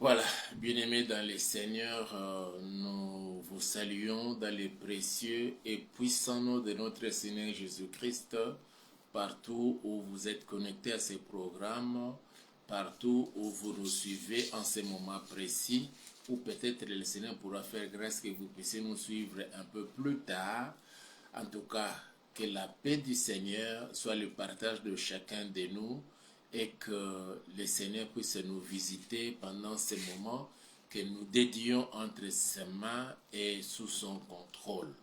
Voilà, bien-aimés dans les Seigneurs, nous vous saluons dans les précieux et puissants noms de notre Seigneur Jésus-Christ, partout où vous êtes connectés à ces programmes, partout où vous nous suivez en ces moments précis, ou peut-être le Seigneur pourra faire grâce que vous puissiez nous suivre un peu plus tard. En tout cas, que la paix du Seigneur soit le partage de chacun de nous et que le Seigneur puisse nous visiter pendant ces moments que nous dédions entre ses mains et sous son contrôle.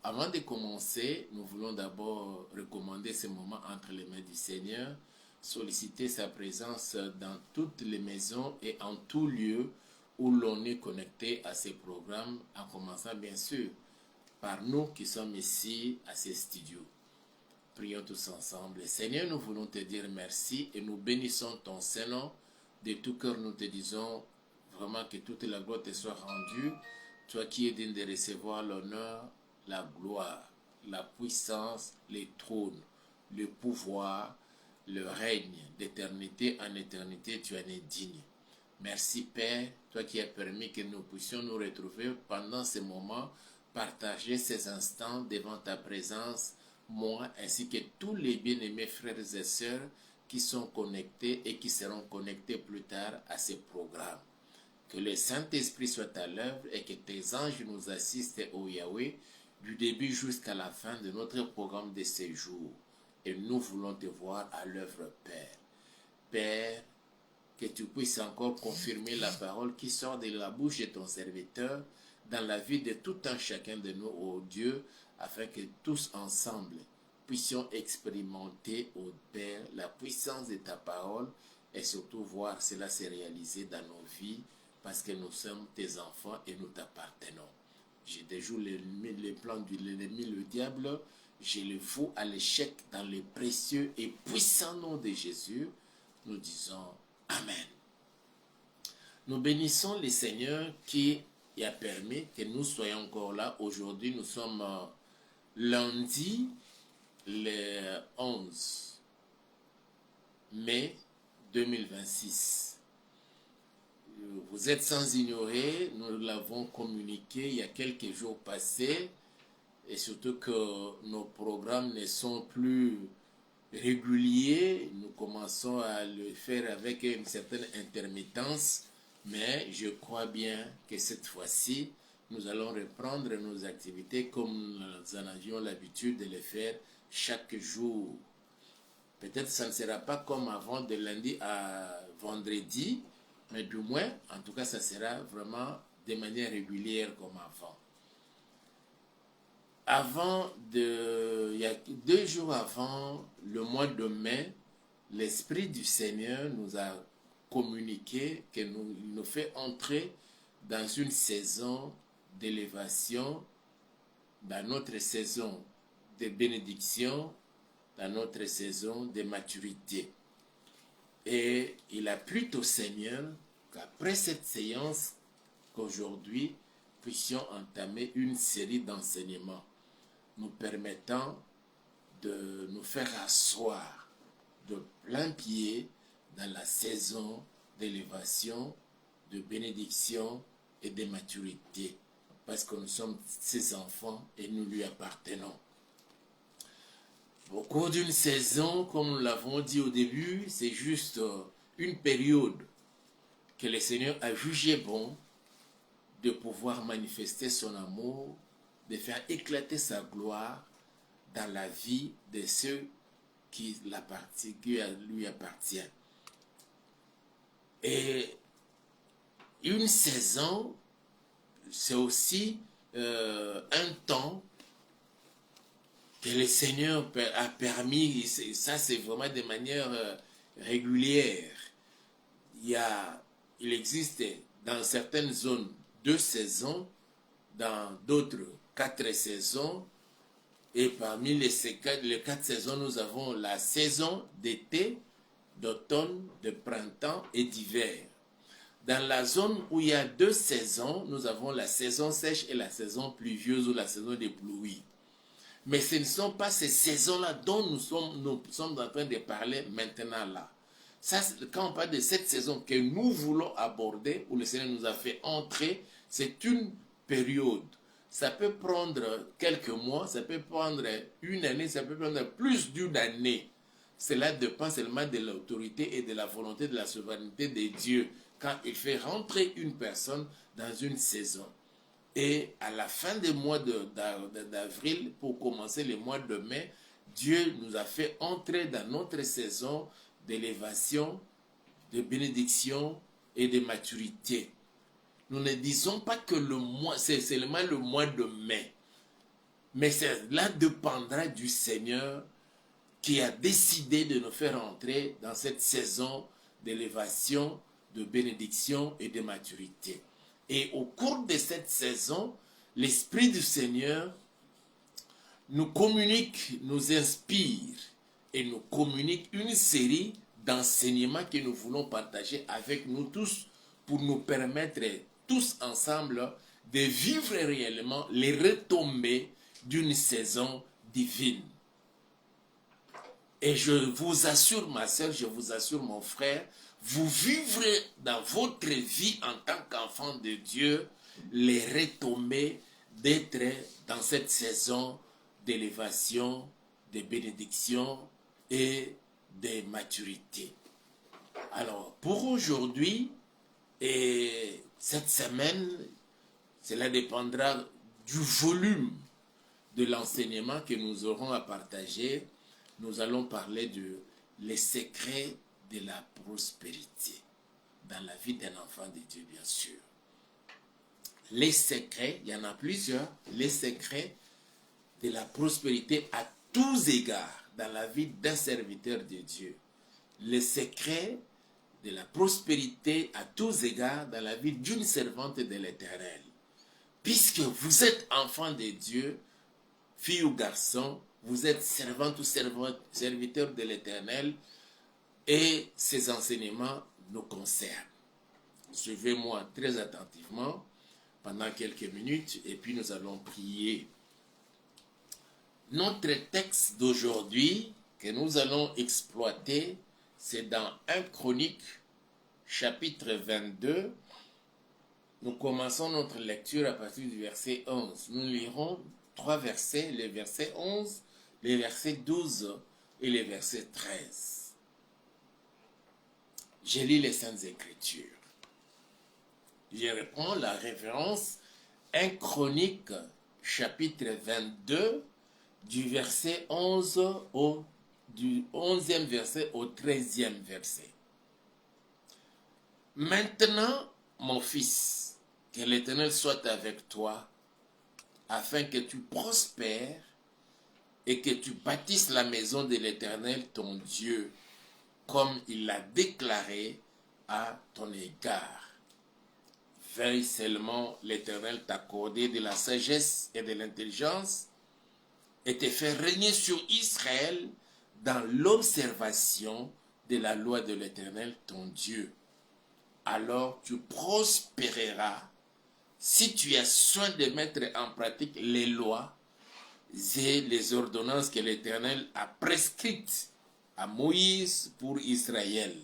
Avant de commencer, nous voulons d'abord recommander ces moments entre les mains du Seigneur, solliciter sa présence dans toutes les maisons et en tout lieu où l'on est connecté à ces programmes, en commençant bien sûr par nous qui sommes ici à ces studios. Prions tous ensemble. Seigneur, nous voulons te dire merci et nous bénissons ton Saint-Nom. De tout cœur, nous te disons vraiment que toute la gloire te soit rendue. Toi qui es digne de recevoir l'honneur, la gloire, la puissance, les trônes, le pouvoir, le règne d'éternité en éternité, tu en es digne. Merci Père, toi qui as permis que nous puissions nous retrouver pendant ces moments, partager ces instants devant ta présence, moi ainsi que tous les bien-aimés frères et sœurs qui sont connectés et qui seront connectés plus tard à ces programmes. Que le Saint-Esprit soit à l'œuvre et que tes anges nous assistent, ô Yahweh, du début jusqu'à la fin de notre programme de séjour. Et nous voulons te voir à l'œuvre, Père. Père, que tu puisses encore confirmer la parole qui sort de la bouche de ton serviteur dans la vie de tout un chacun de nous, ô Dieu, afin que tous ensemble puissions expérimenter, ô Père, la puissance de ta parole et surtout voir cela se réaliser dans nos vies parce que nous sommes tes enfants et nous t'appartenons. Je déjoue les plans de l'ennemi, le diable, je le fous à l'échec dans le précieux et puissant nom de Jésus. Nous disons Amen. Nous bénissons le Seigneur qui a permis que nous soyons encore là. Aujourd'hui, nous sommes lundi, le 11 mai 2026. Vous êtes sans ignorer, nous l'avons communiqué il y a quelques jours passés, et surtout que nos programmes ne sont plus réguliers, nous commençons à le faire avec une certaine intermittence, mais je crois bien que cette fois-ci, nous allons reprendre nos activités comme nous en avions l'habitude de le faire chaque jour. Peut-être que ça ne sera pas comme avant de lundi à vendredi, mais du moins, en tout cas, ça sera vraiment de manière régulière comme avant. Il y a 2 jours avant le mois de mai, l'Esprit du Seigneur nous a communiqué qu'il nous fait entrer dans une saison d'élévation, dans notre saison de bénédiction, dans notre saison de maturité. Et il a plu au Seigneur qu'après cette séance, qu'aujourd'hui, puissions entamer une série d'enseignements nous permettant de nous faire asseoir de plein pied dans la saison d'élévation, de bénédiction et de maturité, parce que nous sommes ses enfants et nous lui appartenons. Au cours d'une saison, comme nous l'avons dit au début, c'est juste une période que le Seigneur a jugé bon de pouvoir manifester son amour, de faire éclater sa gloire dans la vie de ceux qui lui appartiennent. Et une saison, c'est aussi un temps que le Seigneur a permis, et ça c'est vraiment de manière régulière. Il existe dans certaines zones 2 saisons, dans d'autres 4 saisons, et parmi les 4 saisons, nous avons la saison d'été, d'automne, de printemps et d'hiver. Dans la zone où il y a 2 saisons, nous avons la saison sèche et la saison pluvieuse ou la saison des pluies. Mais ce ne sont pas ces saisons-là dont nous sommes en train de parler maintenant là. Ça, quand on parle de cette saison que nous voulons aborder, où le Seigneur nous a fait entrer, c'est une période. Ça peut prendre quelques mois, ça peut prendre une année, ça peut prendre plus d'une année. Cela dépend seulement de l'autorité et de la volonté de la souveraineté de Dieu quand il fait rentrer une personne dans une saison. Et à la fin des mois d'avril, pour commencer le mois de mai, Dieu nous a fait entrer dans notre saison d'élévation, de bénédiction et de maturité. Nous ne disons pas que le mois, c'est seulement le mois de mai, mais cela dépendra du Seigneur qui a décidé de nous faire entrer dans cette saison d'élévation, de bénédiction et de maturité. Et au cours de cette saison, l'Esprit du Seigneur nous communique, nous inspire et nous communique une série d'enseignements que nous voulons partager avec nous tous pour nous permettre tous ensemble de vivre réellement les retombées d'une saison divine. Et je vous assure, ma soeur, je vous assure, mon frère, vous vivrez dans votre vie en tant qu'enfant de Dieu les retombées d'être dans cette saison d'élévation, de bénédiction et de maturité. Alors, pour aujourd'hui et cette semaine, cela dépendra du volume de l'enseignement que nous aurons à partager. Nous allons parler les secrets de la prospérité dans la vie d'un enfant de Dieu, bien sûr. Les secrets, il y en a plusieurs, les secrets de la prospérité à tous égards dans la vie d'un serviteur de Dieu. Les secrets de la prospérité à tous égards dans la vie d'une servante de l'Éternel. Puisque vous êtes enfant de Dieu, fille ou garçon, vous êtes servante ou serviteur de l'Éternel et ces enseignements nous concernent. Suivez-moi très attentivement pendant quelques minutes et puis nous allons prier. Notre texte d'aujourd'hui que nous allons exploiter, c'est dans 1 Chronique, chapitre 22. Nous commençons notre lecture à partir du verset 11. Nous lirons 3 versets, les versets 11, les versets 12 et les versets 13. Je lis les Saintes Écritures. Je reprends la référence 1 Chronique, chapitre 22, du verset 11 du 11e verset au 13e verset. Maintenant, mon fils, que l'Éternel soit avec toi, afin que tu prospères et que tu bâtisses la maison de l'Éternel, ton Dieu, comme il l'a déclaré à ton égard. Veuille seulement l'Éternel t'accorder de la sagesse et de l'intelligence et te faire régner sur Israël dans l'observation de la loi de l'Éternel, ton Dieu. Alors tu prospéreras si tu as soin de mettre en pratique les lois et les ordonnances que l'Éternel a prescrites à Moïse pour Israël.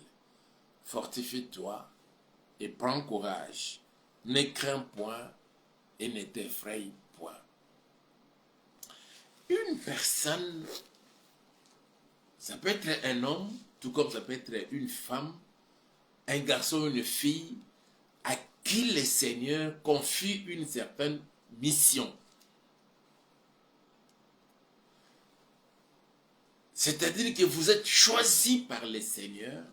Fortifie-toi et prends courage. Ne crains point et ne t'effraie point. Une personne, ça peut être un homme, tout comme ça peut être une femme, un garçon, une fille, à qui le Seigneur confie une certaine mission. C'est-à-dire que vous êtes choisi par le Seigneur,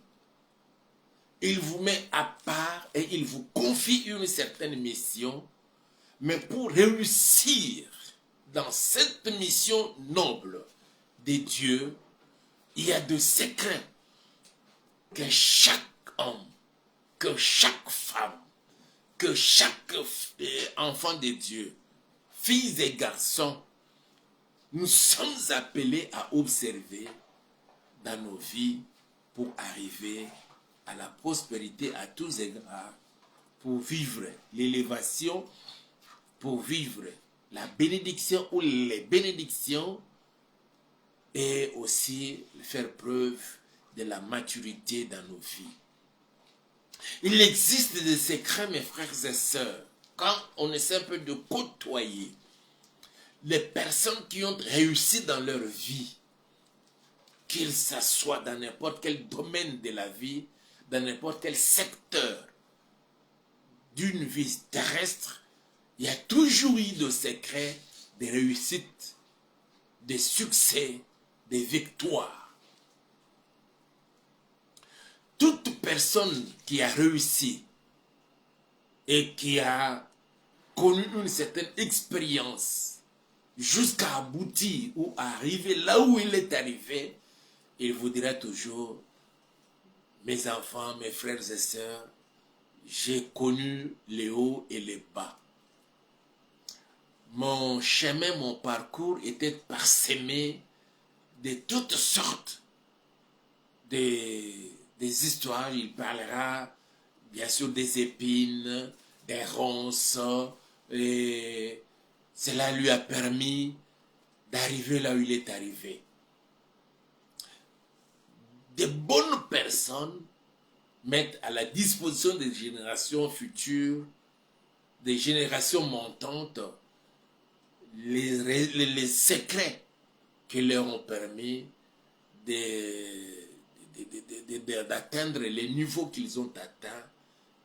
il vous met à part et il vous confie une certaine mission, mais pour réussir dans cette mission noble de Dieu, il y a des secrets que chaque homme, que chaque femme, que chaque enfant de Dieu, filles et garçons, nous sommes appelés à observer dans nos vies pour arriver à la prospérité à tous égards, pour vivre l'élévation, pour vivre la bénédiction ou les bénédictions et aussi faire preuve de la maturité dans nos vies. Il existe des secrets, mes frères et sœurs, quand on essaie un peu de côtoyer les personnes qui ont réussi dans leur vie, qu'ils s'assoient dans n'importe quel domaine de la vie, dans n'importe quel secteur d'une vie terrestre, il y a toujours eu des secrets, des réussites, des succès, des victoires. Toute personne qui a réussi et qui a connu une certaine expérience jusqu'à aboutir ou arriver là où il est arrivé, il vous dira toujours, mes enfants, mes frères et sœurs, j'ai connu les hauts et les bas. Mon chemin, mon parcours était parsemé de toutes sortes des histoires. Il parlera bien sûr des épines, des ronces, et cela lui a permis d'arriver là où il est arrivé. De bonnes personnes mettent à la disposition des générations futures, des générations montantes, les secrets qui leur ont permis d'atteindre les niveaux qu'ils ont atteints,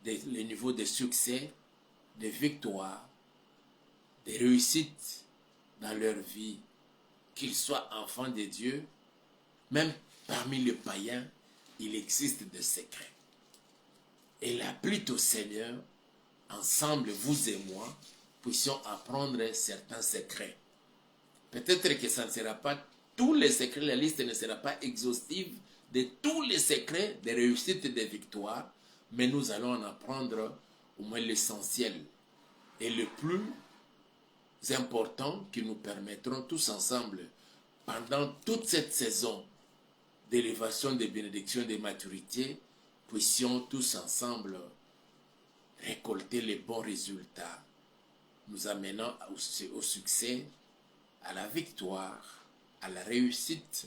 les niveaux de succès, de victoire, de réussite dans leur vie, qu'ils soient enfants de Dieu, même parmi les païens, il existe des secrets. Et la pluie au Seigneur, ensemble, vous et moi, puissions apprendre certains secrets. Peut-être que ça ne sera pas tous les secrets, la liste ne sera pas exhaustive de tous les secrets des réussites et des victoires, mais nous allons en apprendre au moins l'essentiel et le plus important qui nous permettront tous ensemble, pendant toute cette saison d'élévation, de bénédiction et de maturité, puissions tous ensemble récolter les bons résultats, nous amenant au succès, à la victoire, à la réussite,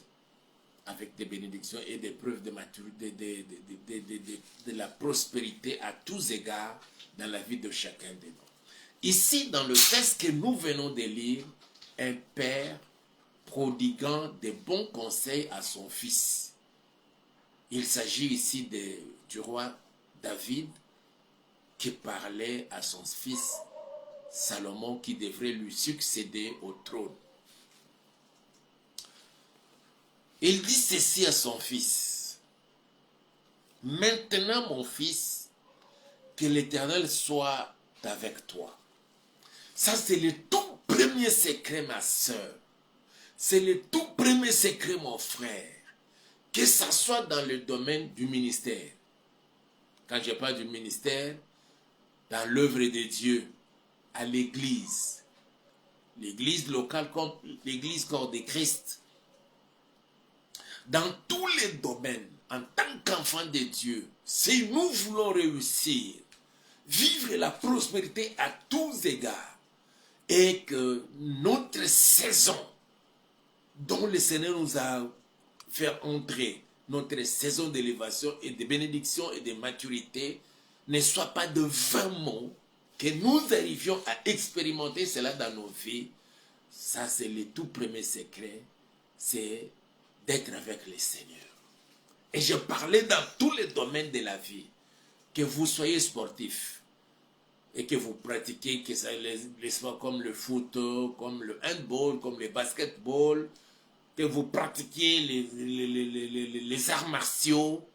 avec des bénédictions et des preuves de maturité, de la prospérité à tous égards dans la vie de chacun de nous. Ici, dans le texte que nous venons de lire, un père prodiguant des bons conseils à son fils. Il s'agit ici du roi David qui parlait à son fils Salomon qui devrait lui succéder au trône. Il dit ceci à son fils: maintenant mon fils, que l'Éternel soit avec toi. Ça c'est le tout premier secret, ma soeur. C'est le tout premier secret, mon frère. Que ça soit dans le domaine du ministère. Quand je parle du ministère, dans l'œuvre de Dieu, à l'église. L'église locale comme l'église corps de Christ. Dans tous les domaines, en tant qu'enfant de Dieu, si nous voulons réussir, vivre la prospérité à tous égards, et que notre saison dont le Seigneur nous a fait entrer, notre saison d'élévation et de bénédiction et de maturité, ne soit pas de vains mots, que nous arrivions à expérimenter cela dans nos vies. Ça c'est le tout premier secret, c'est d'être avec le Seigneur. Et je parlais dans tous les domaines de la vie, que vous soyez sportif et que vous pratiquez que ça, les sports comme le foot, comme le handball, comme le basketball, que vous pratiquiez les arts martiaux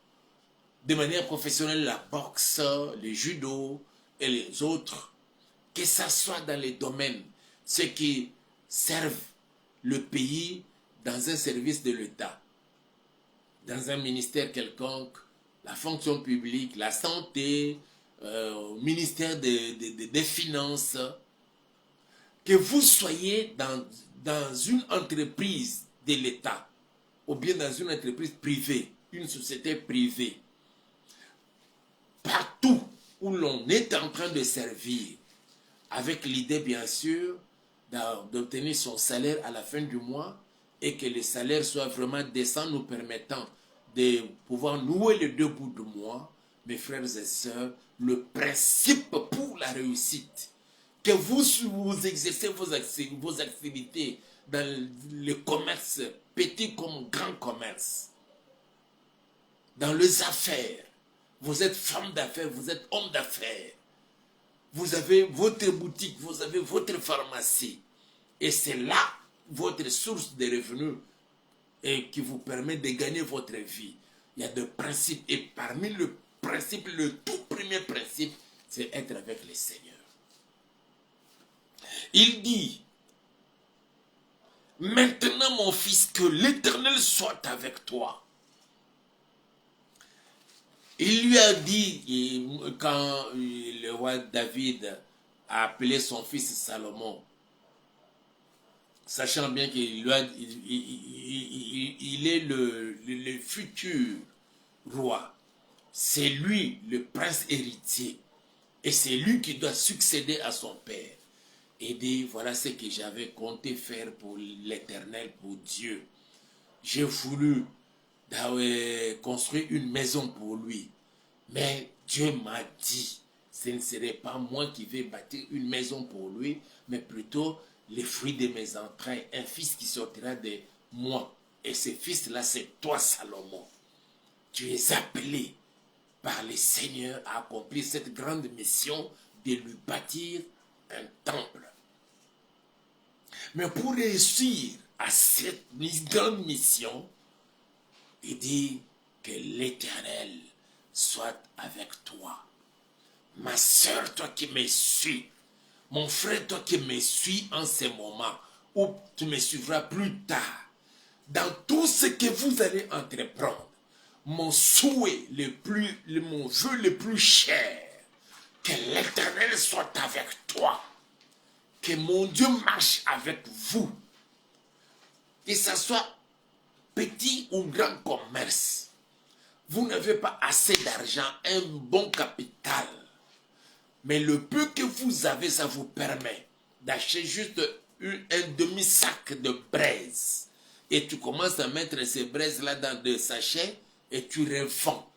de manière professionnelle, la boxe, le judo et les autres, que ça soit dans les domaines, ceux qui servent le pays dans un service de l'État, dans un ministère quelconque, la fonction publique, la santé, au ministère des Finances, que vous soyez dans une entreprise de l'État ou bien dans une entreprise privée, une société privée, partout où l'on est en train de servir, avec l'idée bien sûr d'obtenir son salaire à la fin du mois et que le salaire soit vraiment décent, nous permettant de pouvoir nouer les deux bouts de moi, mes frères et sœurs, le principe pour la réussite, que vous exercez vos activités dans le commerce, petit comme grand commerce, dans les affaires, vous êtes femme d'affaires, vous êtes homme d'affaires, vous avez votre boutique, vous avez votre pharmacie, et c'est là votre source de revenus et qui vous permet de gagner votre vie. Il y a des principes, et parmi le principe, le tout premier principe, c'est être avec le Seigneur. Il dit, maintenant mon fils, que l'Éternel soit avec toi. Il lui a dit, quand le roi David a appelé son fils Salomon, sachant bien qu'il est le futur roi, c'est lui le prince héritier, et c'est lui qui doit succéder à son père. Et dit, voilà ce que j'avais compté faire pour l'Éternel, pour Dieu. J'ai voulu construire une maison pour lui. Mais Dieu m'a dit, ce ne serait pas moi qui vais bâtir une maison pour lui, mais plutôt les fruits de mes entrailles, un fils qui sortira de moi. Et ce fils-là, c'est toi, Salomon. Tu es appelé par le Seigneur à accomplir cette grande mission de lui bâtir un temple. Mais pour réussir à cette grande mission, il dit que l'Éternel soit avec toi. Ma soeur, toi qui me suis, mon frère, toi qui me suis en ce moment, ou tu me suivras plus tard, dans tout ce que vous allez entreprendre, mon souhait mon vœu le plus cher, que l'Éternel soit avec toi, que mon Dieu marche avec vous, que ce soit petit ou grand commerce. Vous n'avez pas assez d'argent, un bon capital, mais le peu que vous avez, ça vous permet d'acheter juste un demi-sac de braise. Et tu commences à mettre ces braises-là dans des sachets et tu revends.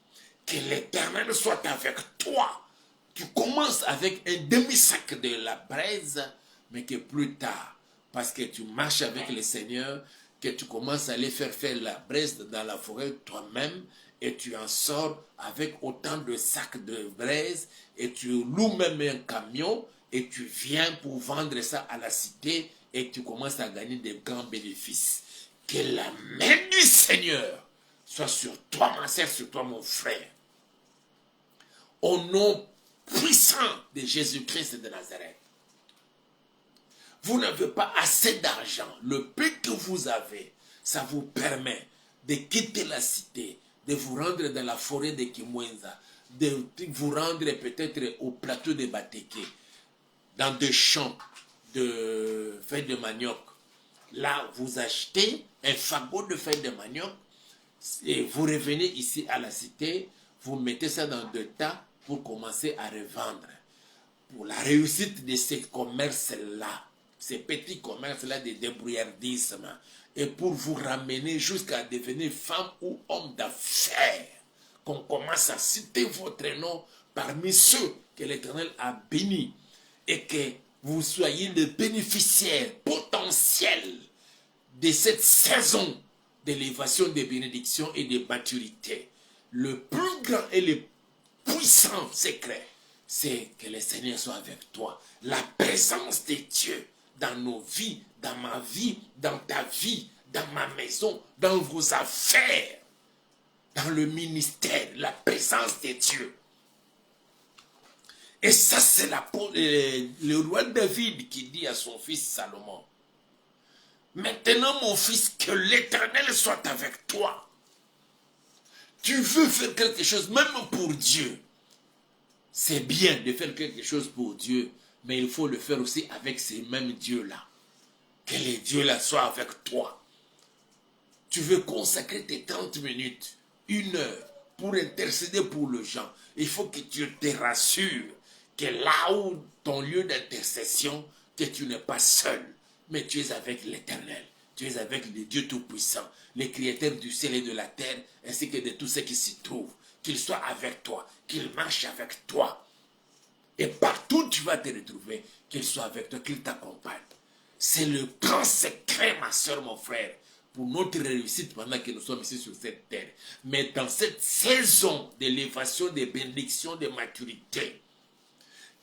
Que l'Éternel soit avec toi. Tu commences avec un demi-sac de la braise, mais que plus tard, parce que tu marches avec le Seigneur, que tu commences à aller faire la braise dans la forêt toi-même, et tu en sors avec autant de sacs de braise, et tu loues même un camion, et tu viens pour vendre ça à la cité, et tu commences à gagner des grands bénéfices. Que la main du Seigneur soit sur toi, ma sœur, sur toi, mon frère. Au nom puissant de Jésus-Christ de Nazareth. Vous n'avez pas assez d'argent. Le peu que vous avez, ça vous permet de quitter la cité, de vous rendre dans la forêt de Kimwenza, de vous rendre peut-être au plateau de Bateke, dans des champs de feuilles de manioc. Là, vous achetez un fagot de feuilles de manioc et vous revenez ici à la cité, vous mettez ça dans deux tas pour commencer à revendre. Pour la réussite de ces commerces-là, ces petits commerces-là de débrouillardisme, et pour vous ramener jusqu'à devenir femme ou homme d'affaires, qu'on commence à citer votre nom parmi ceux que l'Éternel a bénis, et que vous soyez le bénéficiaire potentiel de cette saison d'élévation, de bénédiction et de maturité. Le plus grand et le puissant secret, c'est que le Seigneur soit avec toi. La présence de Dieu dans nos vies, dans ma vie, dans ta vie, dans ma maison, dans vos affaires, dans le ministère, la présence de Dieu. Et ça, c'est le roi David qui dit à son fils Salomon, maintenant mon fils, que l'Éternel soit avec toi. Tu veux faire quelque chose, même pour Dieu. C'est bien de faire quelque chose pour Dieu, mais il faut le faire aussi avec ces mêmes dieux-là. Que les dieux-là soient avec toi. Tu veux consacrer tes 30 minutes, 1 heure, pour intercéder pour les gens. Il faut que tu te rassures que là où ton lieu d'intercession, que tu n'es pas seul, mais tu es avec l'Éternel. Tu es avec le Dieu Tout-Puissant, le Créateur du ciel et de la terre, ainsi que de tout ce qui s'y trouve. Qu'il soit avec toi, qu'il marche avec toi. Et partout où tu vas te retrouver, qu'il soit avec toi, qu'il t'accompagne. C'est le grand secret, ma soeur, mon frère, pour notre réussite pendant que nous sommes ici sur cette terre. Mais dans cette saison d'élévation, de bénédiction, de maturité,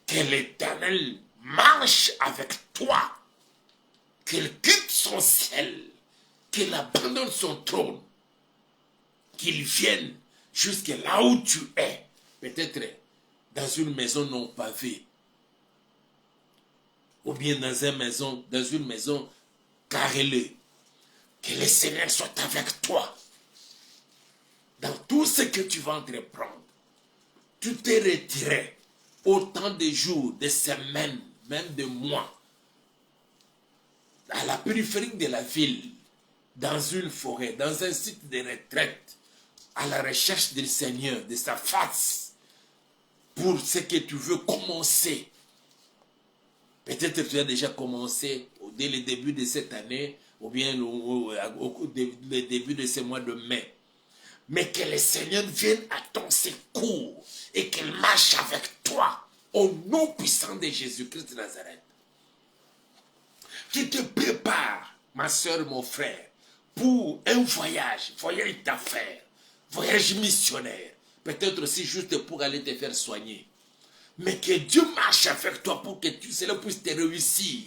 que l'Éternel marche avec toi, qu'il quitte son ciel, qu'il abandonne son trône, qu'il vienne jusque là où tu es, peut-être dans une maison non pavée, ou bien dans une maison carrelée. Que le Seigneur soit avec toi dans tout ce que tu vas entreprendre. Tu t'es retiré autant de jours, de semaines, même de mois, à la périphérie de la ville, dans une forêt, dans un site de retraite, à la recherche du Seigneur, de sa face, pour ce que tu veux commencer. Peut-être que tu as déjà commencé dès le début de cette année, ou bien au début de ce mois de mai. Mais que le Seigneur vienne à ton secours et qu'il marche avec toi au nom puissant de Jésus-Christ de Nazareth. Qui te prépare, ma soeur, mon frère, pour un voyage d'affaires, voyage missionnaire, peut-être aussi juste pour aller te faire soigner. Mais que Dieu marche avec toi pour que cela puisse te réussir.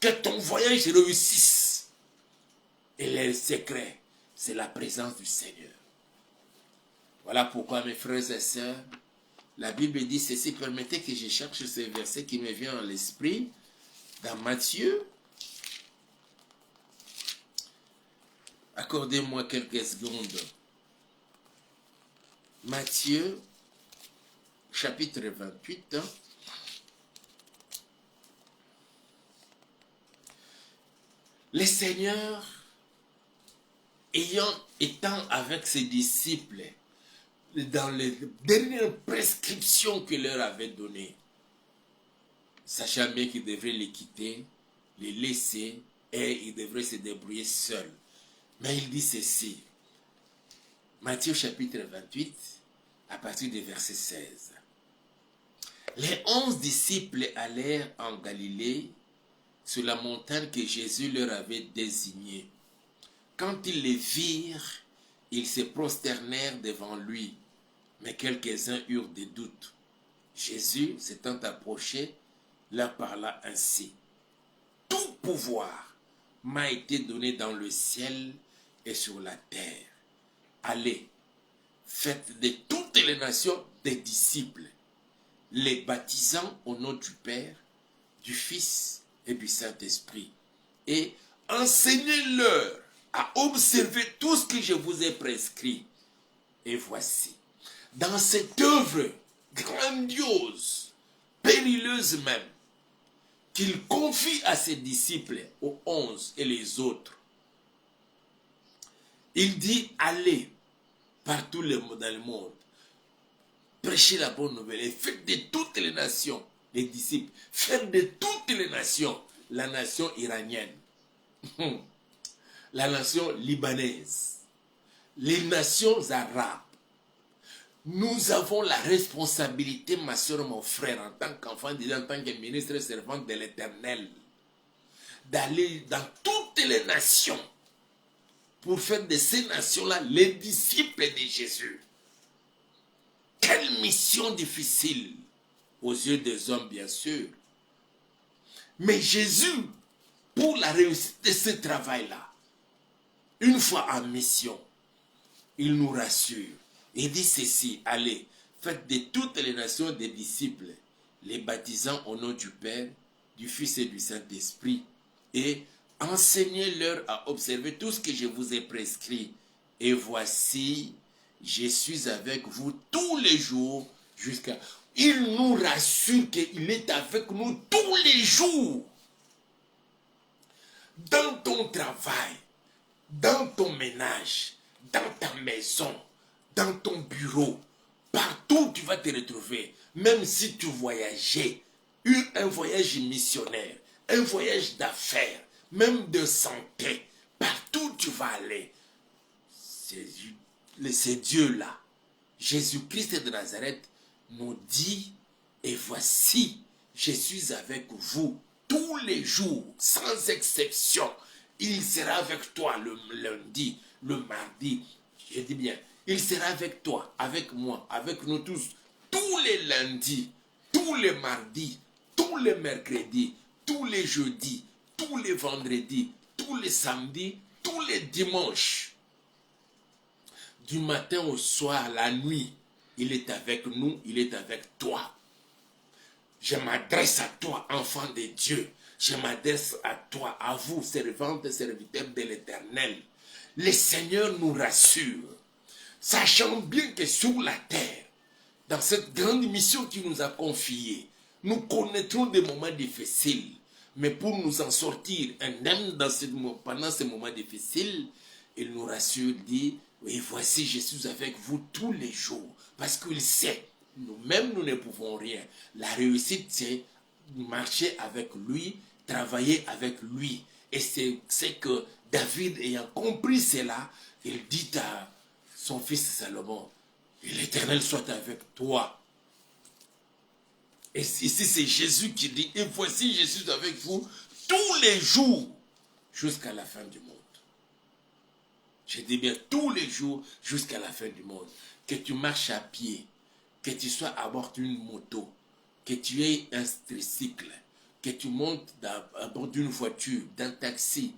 Que ton voyage réussisse. Et le secret, c'est la présence du Seigneur. Voilà pourquoi, mes frères et sœurs, la Bible dit ceci. Permettez que je cherche ce verset qui me vient à l'esprit. Dans Matthieu. Accordez-moi quelques secondes. Matthieu, chapitre 28. Le Seigneur, étant avec ses disciples, dans les dernières prescriptions qu'il leur avait données, sachant bien qu'il devrait les quitter, les laisser, et il devrait se débrouiller seul. Mais il dit ceci, Matthieu chapitre 28, à partir du verset 16. Les 11 disciples allèrent en Galilée, sur la montagne que Jésus leur avait désignée. Quand ils les virent, ils se prosternèrent devant lui, mais quelques-uns eurent des doutes. Jésus, s'étant approché, leur parla ainsi. Tout pouvoir m'a été donné dans le ciel et sur la terre. Allez, faites de toutes les nations des disciples, les baptisant au nom du Père, du Fils et du Saint-Esprit, et enseignez-leur à observer tout ce que je vous ai prescrit. Et voici, dans cette œuvre grandiose, périlleuse même, qu'il confie à ses disciples, aux 11 et les autres, il dit, allez partout dans le monde, prêchez la bonne nouvelle et faites de toutes les nations, les disciples, faites de toutes les nations, la nation iranienne, la nation libanaise, les nations arabes. Nous avons la responsabilité, ma soeur, mon frère, en tant qu'enfant de Dieu, en tant que ministre et servant de l'Éternel, d'aller dans toutes les nations pour faire de ces nations-là les disciples de Jésus. Quelle mission difficile aux yeux des hommes, bien sûr. Mais Jésus, pour la réussite de ce travail-là, une fois en mission, il nous rassure. Il dit ceci, allez, faites de toutes les nations des disciples, les baptisant au nom du Père, du Fils et du Saint-Esprit, et enseignez-leur à observer tout ce que je vous ai prescrit. Et voici, je suis avec vous tous les jours jusqu'à... Il nous rassure qu'il est avec nous tous les jours. Dans ton travail, dans ton ménage, dans ta maison, dans ton bureau, partout où tu vas te retrouver, même si tu voyageais, un voyage missionnaire, un voyage d'affaires, même de santé. Partout où tu vas aller, c'est Dieu-là, Jésus-Christ de Nazareth, nous dit, et voici, je suis avec vous tous les jours, sans exception. Il sera avec toi le lundi, le mardi, je dis bien, il sera avec toi, avec moi, avec nous tous, tous les lundis, tous les mardis, tous les mercredis, tous les jeudis, tous les vendredis, tous les samedis, tous les dimanches. Du matin au soir, la nuit, il est avec nous, il est avec toi. Je m'adresse à toi, enfant de Dieu. Je m'adresse à toi, à vous, servantes et serviteurs de l'Éternel. Le Seigneur nous rassure, sachant bien que sur la terre, dans cette grande mission qu'il nous a confiée, nous connaîtrons des moments difficiles. Mais pour nous en sortir indemnes pendant ces moments difficiles, il nous rassure, dit, oui, voici, je suis avec vous tous les jours. Parce qu'il sait, nous-mêmes, nous ne pouvons rien. La réussite, c'est marcher avec lui, travailler avec lui. Et c'est que David, ayant compris cela, il dit à son fils Salomon, l'Éternel soit avec toi. Et ici, c'est Jésus qui dit, et voici, je suis avec vous tous les jours jusqu'à la fin du monde. Je dis bien tous les jours jusqu'à la fin du monde. Que tu marches à pied, que tu sois à bord d'une moto, que tu aies un tricycle, que tu montes à bord d'une voiture, d'un taxi,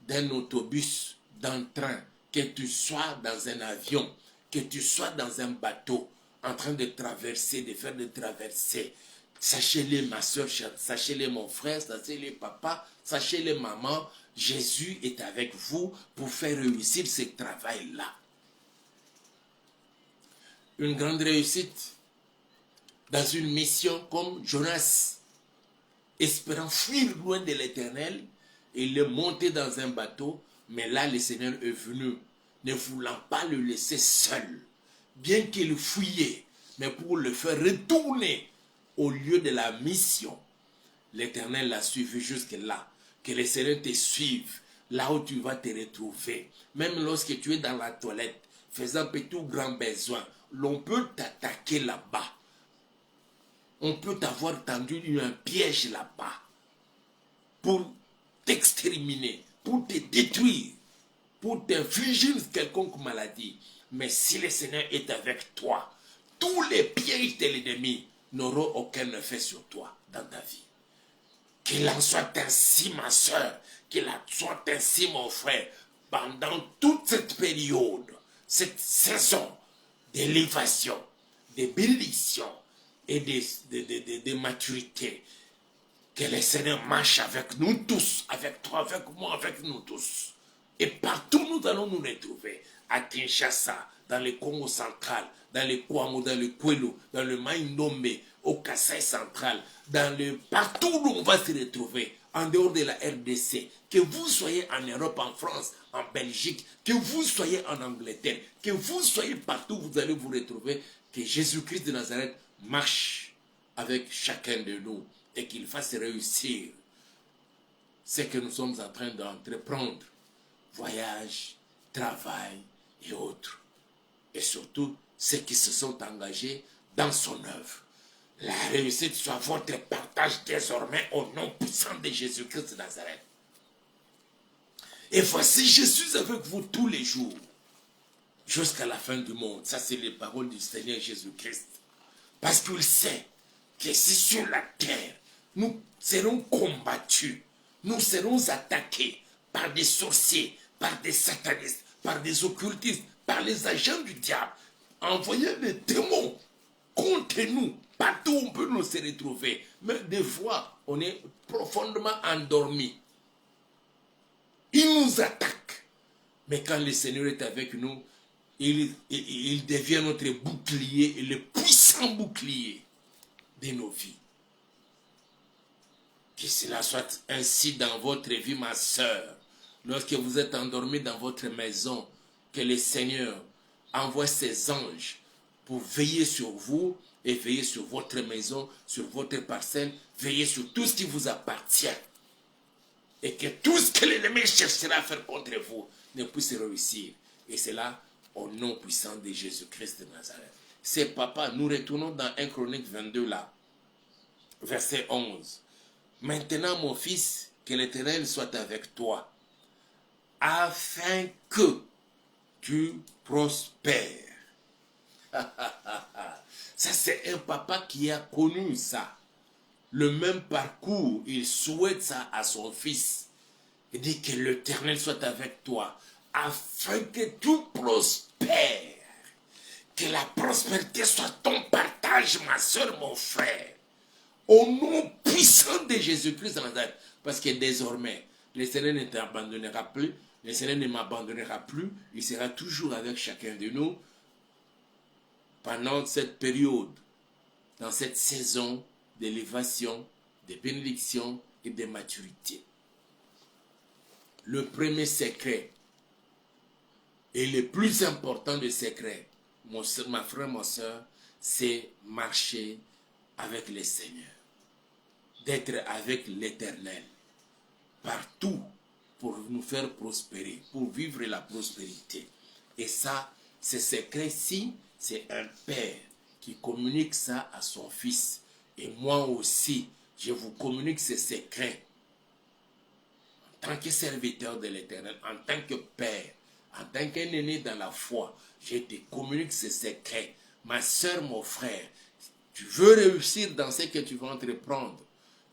d'un autobus, d'un train, que tu sois dans un avion, que tu sois dans un bateau, en train de traverser, de faire des traversées. Sachez-le, ma soeur, sachez-le, mon frère, sachez-le, papa, sachez-le, maman, Jésus est avec vous pour faire réussir ce travail-là. Une grande réussite dans une mission comme Jonas, espérant fuir loin de l'Éternel, il est monté dans un bateau, mais là le Seigneur est venu, ne voulant pas le laisser seul, bien qu'il fuyait, mais pour le faire retourner au lieu de la mission. L'Éternel l'a suivi jusque là. Que le Seigneur te suive là où tu vas te retrouver. Même lorsque tu es dans la toilette, faisant petit ou grand besoin, l'on peut t'attaquer là-bas. On peut t'avoir tendu un piège là-bas pour t'exterminer, pour te détruire, pour t'infliger quelconque maladie. Mais si le Seigneur est avec toi, tous les pièges de l'ennemi n'auront aucun effet sur toi dans ta vie. Qu'il en soit ainsi, ma soeur, qu'il en soit ainsi, mon frère, pendant toute cette période, cette saison d'élévation, de bénédiction et de maturité. Que le Seigneur marche avec nous tous, avec toi, avec moi, avec nous tous. Et partout nous allons nous retrouver, à Kinshasa, dans le Congo central, dans le Kwamo, dans le Kwelo, dans le Maïndombe, au Kasaï central, partout où on va se retrouver, en dehors de la RDC, que vous soyez en Europe, en France, en Belgique, que vous soyez en Angleterre, que vous soyez partout où vous allez vous retrouver, que Jésus-Christ de Nazareth marche avec chacun de nous et qu'il fasse réussir ce que nous sommes en train d'entreprendre, voyage, travail et autres. Et surtout, ceux qui se sont engagés dans son œuvre. La réussite soit votre partage désormais au nom puissant de Jésus-Christ de Nazareth. Et voici, je suis avec vous tous les jours, jusqu'à la fin du monde. Ça, c'est les paroles du Seigneur Jésus-Christ. Parce qu'il sait que si sur la terre, nous serons combattus, nous serons attaqués par des sorciers, par des satanistes, par des occultistes, par les agents du diable, envoyant des démons contre nous, partout où on peut nous se retrouver. Mais des fois, on est profondément endormi. Il nous attaque. Mais quand le Seigneur est avec nous, il devient notre bouclier, et le puissant bouclier de nos vies. Que cela soit ainsi dans votre vie, ma soeur. Lorsque vous êtes endormi dans votre maison, que le Seigneur envoie ses anges pour veiller sur vous et veiller sur votre maison, sur votre parcelle, veiller sur tout ce qui vous appartient. et que tout ce que l'ennemi cherchera à faire contre vous ne puisse réussir. Et c'est là, au nom puissant de Jésus-Christ de Nazareth. C'est papa, nous retournons dans 1 Chronique 22 là, verset 11. Maintenant mon fils, que l'Éternel soit avec toi, afin que tu prospères. Ça c'est un papa qui a connu ça. Le même parcours, il souhaite ça à son fils. Il dit que l'Éternel soit avec toi, afin que tu prospères. Que la prospérité soit ton partage, ma soeur, mon frère. Au nom puissant de Jésus-Christ de Nazareth. Parce que désormais, le Seigneur ne t'abandonnera plus. Le Seigneur ne m'abandonnera plus. Il sera toujours avec chacun de nous pendant cette période, dans cette saison d'élévation, de bénédiction et de maturité. Le premier secret et le plus important des secrets, ma frère, ma soeur, c'est marcher avec le Seigneur. D'être avec l'Éternel partout pour nous faire prospérer, pour vivre la prospérité. Et ça, ce secret-ci, c'est un père qui communique ça à son fils. Et moi aussi, je vous communique ce secret en tant que serviteur de l'Éternel, en tant que père, en tant qu'un aîné dans la foi. Je te communique ce secret. Ma soeur, mon frère, tu veux réussir dans ce que tu veux entreprendre.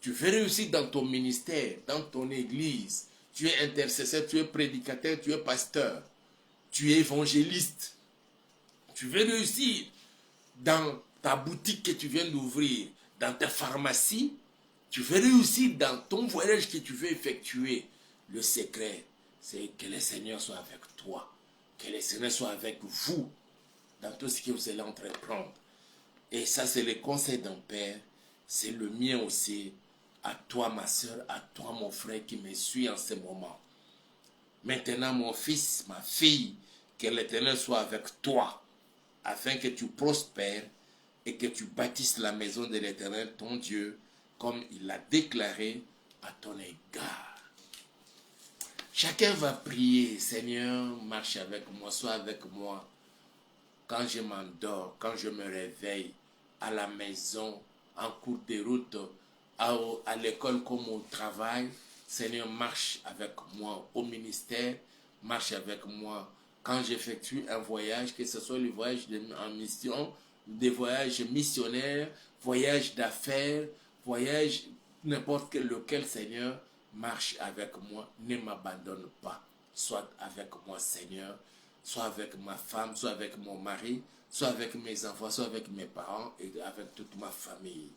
Tu veux réussir dans ton ministère, dans ton église. Tu es intercesseur, tu es prédicateur, tu es pasteur. Tu es évangéliste. Tu veux réussir dans ta boutique que tu viens d'ouvrir, dans ta pharmacie. Tu veux réussir dans ton voyage que tu veux effectuer. Le secret, c'est que le Seigneur soit avec toi. Que le Seigneur soit avec vous dans tout ce que vous allez entreprendre. Et ça, c'est le conseil d'un père. C'est le mien aussi. À toi, ma soeur, à toi, mon frère qui me suit en ce moment. Maintenant, mon fils, ma fille, que l'Éternel soit avec toi, afin que tu prospères et que tu bâtisses la maison de l'Éternel, ton Dieu, comme il l'a déclaré à ton égard. Chacun va prier, Seigneur, marche avec moi, sois avec moi. Quand je m'endors, quand je me réveille, à la maison, en cours de route, à l'école comme au travail, Seigneur, marche avec moi au ministère, marche avec moi quand j'effectue un voyage, que ce soit le voyage en mission, des voyages missionnaires, voyages d'affaires, voyages n'importe lequel, Seigneur, marche avec moi, ne m'abandonne pas. Sois avec moi, Seigneur, soit avec ma femme, soit avec mon mari, soit avec mes enfants, soit avec mes parents et avec toute ma famille.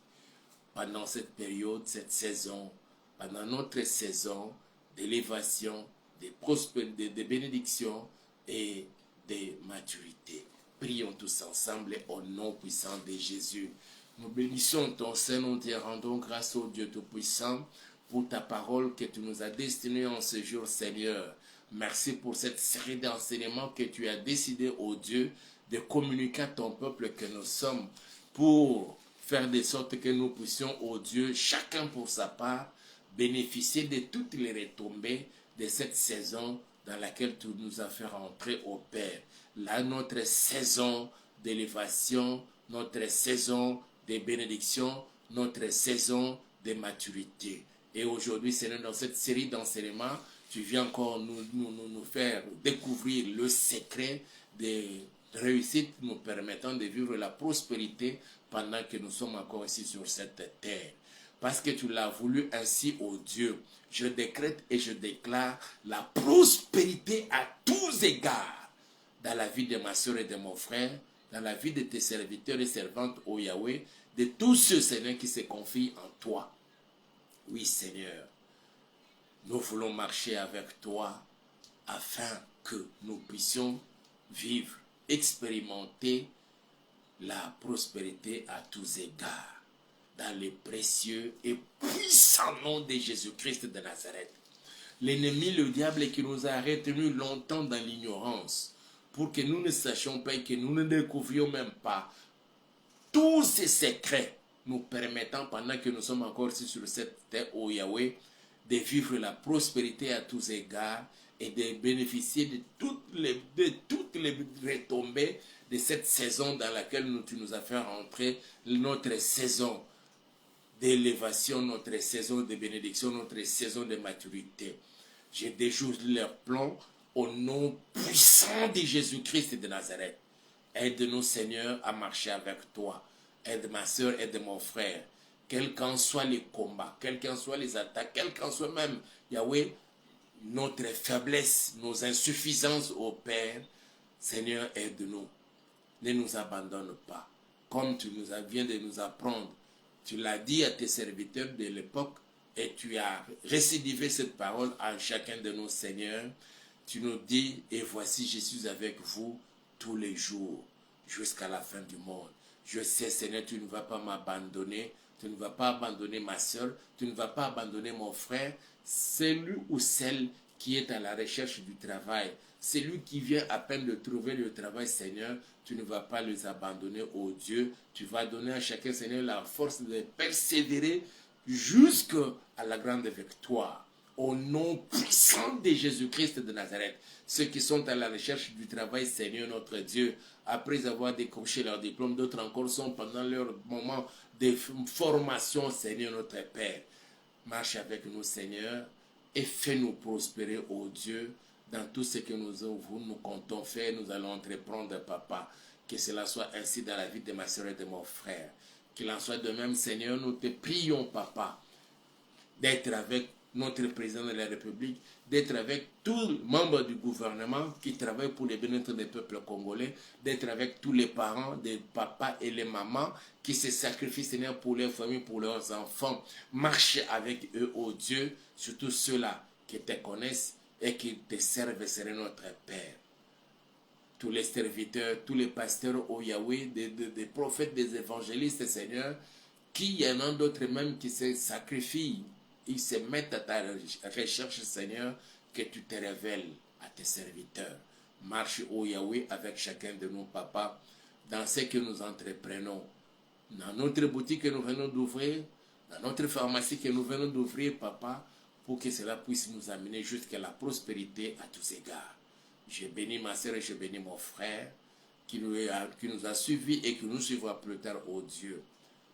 Pendant cette période, cette saison, pendant notre saison d'élévation, de bénédiction et de maturité. Prions tous ensemble au nom puissant de Jésus. Nous bénissons ton Saint, nous te rendons grâce au Dieu Tout-Puissant pour ta parole que tu nous as destinée en ce jour, Seigneur. Merci pour cette série d'enseignements que tu as décidé, ô Dieu, de communiquer à ton peuple que nous sommes pour faire de sorte que nous puissions, ô Dieu, chacun pour sa part, bénéficier de toutes les retombées de cette saison dans laquelle tu nous as fait rentrer au Père. Là, notre saison d'élévation, notre saison de bénédiction, notre saison de maturité. Et aujourd'hui, Seigneur, dans cette série d'enseignements, tu viens encore nous faire découvrir le secret de réussite nous permettant de vivre la prospérité pendant que nous sommes encore ici sur cette terre. Parce que tu l'as voulu ainsi, ô Dieu, je décrète et je déclare la prospérité à tous égards dans la vie de ma soeur et de mon frère, dans la vie de tes serviteurs et servantes, ô Yahweh, de tous ceux, Seigneur, qui se confient en toi. Oui, Seigneur, nous voulons marcher avec toi afin que nous puissions vivre, expérimenter la prospérité à tous égards. Dans le précieux et puissant nom de Jésus-Christ de Nazareth. L'ennemi, le diable, qui nous a retenus longtemps dans l'ignorance, pour que nous ne sachions pas et que nous ne découvrions même pas tous ces secrets nous permettant, pendant que nous sommes encore ici sur cette terre, ô Yahweh, de vivre la prospérité à tous égards et de bénéficier de toutes les retombées de cette saison dans laquelle tu nous as fait rentrer, notre saison d'élévation, notre saison de bénédiction, notre saison de maturité. Je déjoue leurs plans au nom puissant de Jésus-Christ de Nazareth. Aide-nous, Seigneur, à marcher avec toi. Aide ma soeur, aide mon frère. Quels qu'en soient les combats, quels qu'en soient les attaques, quels qu'en soient même, Yahweh, notre faiblesse, nos insuffisances au Père, Seigneur, aide-nous. Ne nous abandonne pas. Comme tu viens de nous apprendre, tu l'as dit à tes serviteurs de l'époque et tu as récidivé cette parole à chacun de nos seigneurs. Tu nous dis, et voici, je suis avec vous tous les jours jusqu'à la fin du monde. Je sais, Seigneur, tu ne vas pas m'abandonner. Tu ne vas pas abandonner ma soeur. Tu ne vas pas abandonner mon frère. Celui ou celle qui est à la recherche du travail. Celui qui vient à peine de trouver le travail, Seigneur, tu ne vas pas les abandonner, ô Dieu. Tu vas donner à chacun, Seigneur, la force de persévérer jusqu'à la grande victoire. Au nom puissant de Jésus-Christ de Nazareth, ceux qui sont à la recherche du travail, Seigneur notre Dieu, après avoir décroché leur diplôme, d'autres encore sont pendant leur moment de formation, Seigneur notre Père. Marche avec nous, Seigneur, et fais-nous prospérer, ô Dieu, dans tout ce que nous comptons faire, nous allons entreprendre, Papa. Que cela soit ainsi dans la vie de ma soeur et de mon frère. Qu'il en soit de même, Seigneur, nous te prions, Papa, d'être avec notre président de la République, d'être avec tous les membres du gouvernement qui travaillent pour le bien-être des peuples congolais, d'être avec tous les parents, des papas et les mamans qui se sacrifient, Seigneur, pour leurs familles, pour leurs enfants. Marche avec eux, ô Dieu, surtout ceux-là qui te connaissent et qui te servent, Seigneur notre Père. Tous les serviteurs, tous les pasteurs au Yahweh, des prophètes, des évangélistes, Seigneur, qui y en a d'autres même qui se sacrifient, ils se mettent à ta recherche, Seigneur, que tu te révèles à tes serviteurs. Marche au Yahweh avec chacun de nos papas dans ce que nous entreprenons. Dans notre boutique que nous venons d'ouvrir, dans notre pharmacie que nous venons d'ouvrir, Papa, pour que cela puisse nous amener jusqu'à la prospérité à tous égards. Je bénis ma soeur et je bénis mon frère qui nous a suivis et qui nous suivra plus tard, ô Dieu.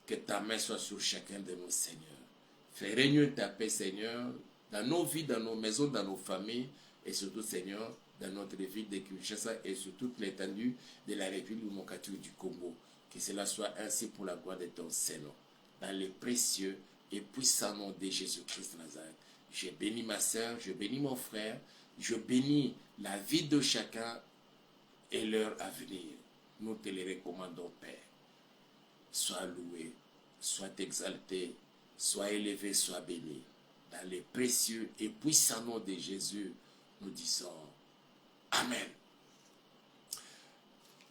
Que ta main soit sur chacun de nos seigneurs. Fais régner ta paix, Seigneur, dans nos vies, dans nos maisons, dans nos familles et surtout, Seigneur, dans notre ville de Kinshasa et sur toute l'étendue de la République démocratique du Congo. Que cela soit ainsi pour la gloire de ton Seigneur. Dans le précieux et puissant nom de Jésus-Christ de Nazareth. Je bénis ma soeur, je bénis mon frère, je bénis la vie de chacun et leur avenir. Nous te les recommandons, Père. Sois loué, sois exalté, sois élevé, sois béni. Dans les précieux et puissants noms de Jésus, nous disons Amen.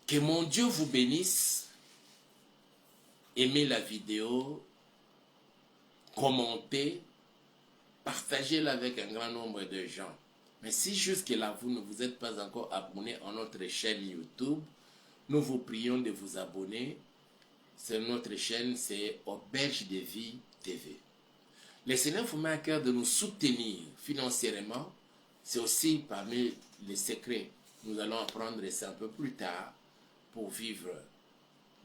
Que mon Dieu vous bénisse. Aimez la vidéo, commentez, partagez-la avec un grand nombre de gens. Mais si jusque-là, vous ne vous êtes pas encore abonné à notre chaîne YouTube, nous vous prions de vous abonner. C'est notre chaîne, c'est Auberge de Vie TV. Le Seigneur vous met à cœur de nous soutenir financièrement. C'est aussi parmi les secrets. Nous allons apprendre ça un peu plus tard pour vivre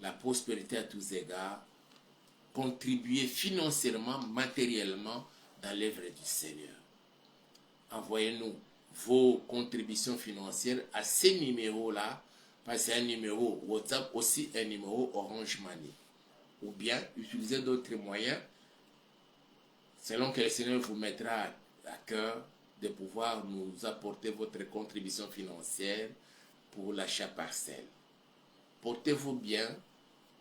la prospérité à tous égards, contribuer financièrement, matériellement dans l'œuvre du Seigneur. Envoyez-nous vos contributions financières à ces numéros-là, parce que c'est un numéro WhatsApp, aussi un numéro Orange Money. Ou bien utilisez d'autres moyens, selon que le Seigneur vous mettra à cœur de pouvoir nous apporter votre contribution financière pour l'achat parcelle. Portez-vous bien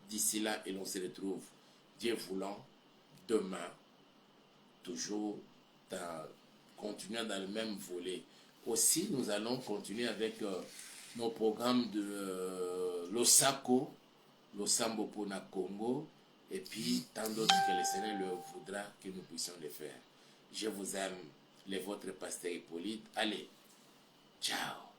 d'ici là et l'on se retrouve, Dieu voulant, demain, toujours continuant dans le même volet. Aussi, nous allons continuer avec nos programmes de l'Osako, l'Osambo Pona Congo, et puis tant d'autres que le Seigneur le voudra que nous puissions le faire. Je vous aime, votre pasteur Hippolyte. Allez, ciao.